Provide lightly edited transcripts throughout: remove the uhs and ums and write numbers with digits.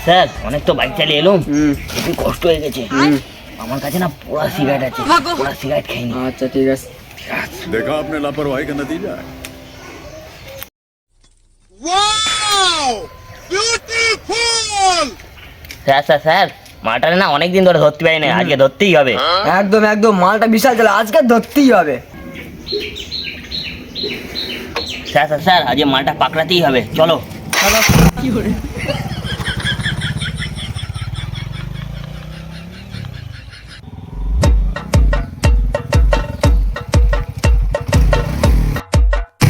Sir অনেক তো bike চালিয়ে এলাম, একটু কষ্ট হয়ে গেছে। আমার কাছে না পোড়া সিগারেট আছে, পোড়া সিগারেট খাইনি। আচ্ছা ঠিক আছে। देखा आपने लापरवाही का नतीजा है। স্যার স্যার স্যার মালটারে না অনেকদিন ধরে ধরতে পারি না, আজকে ধরতেই হবে। একদম একদম, মালটা বিশাল চলে, আজকে ধরতেই হবে। স্যার স্যার স্যার আজকে মালটা পাকড়াতেই হবে, চলো চলো। কি করে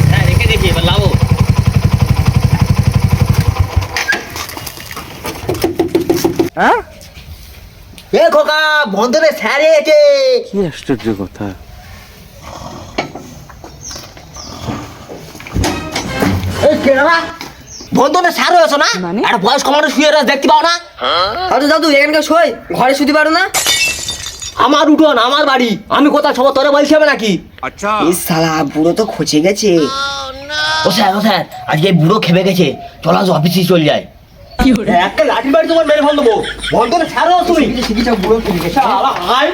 হ্যাঁ রেখে দিয়েছি, এবার লাভো। হ্যাঁ? এ খোকা, বন্ধনে স্যার এসেছে। কি আশ্চর্য কথা। এই কেডা? বন্ধনে স্যার হয়েছো না? মানে? একটা বয়স্ক মানুষ শুয়ে রয়েছে, দেখতে পাও না? দাদু দাদু এখানকার শোয়, ঘরে শুতে পারো না? আমার উঠোন, আমার বাড়ি, আমি কোথাও সব তোরে বলছি হবে নাকি? এই শালা বুড়ো তো খচে গেছে। ও স্যার আজকে এই বুড়ো খেপে গেছে, চলো আজ অফিসে চল যায়। একটা লাঠি বাড়ি তোমার মেরে ফেল দেবো। বন্ধনে স্যার হও তুমি? শিখিটা বুড়ো খেয়ে গেছে। শালা, আয়।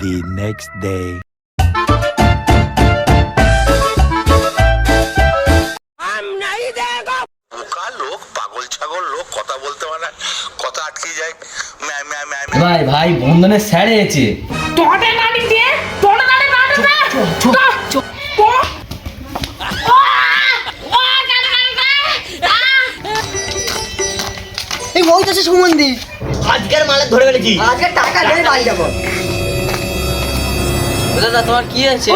The next day. বোকা লোক, পাগল ছাগল লোক, কথা বলতে মানে কথা আটকে যায়। ম্যা ম্যা ম্যা ম্যা। ভাই ভাই বন্ধনে স্যার এসেছে। এই বলতেছে সুমন্দি, আজকের মালে ধরে ফেলেছি। আজকে টাকা দিয়ে বাড়ি যাবো। দাদা তোমার কি আছে?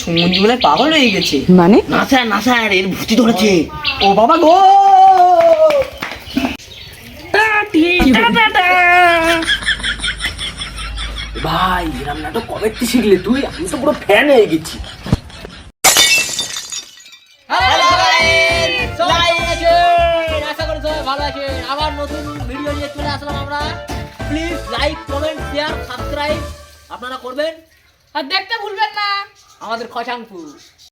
সুমন্দি বলে পাগল হয়ে গেছে। মানে? না স্যার এর ভূতি ধরেছে। ও বাবা গো! ভাই এরম নাটক কবে থেকে শিখলে তুই? আমি তো পুরো ফ্যান হয়ে গেছি। আশা করি সবাই ভালো আছেন। আবার নতুন ভিডিও নিয়ে চলে আসলাম আমরা। Please like, comment, share, subscribe আপনারা করবেন আর দেখতে ভুলবেন না। আমাদের খচাংপুর।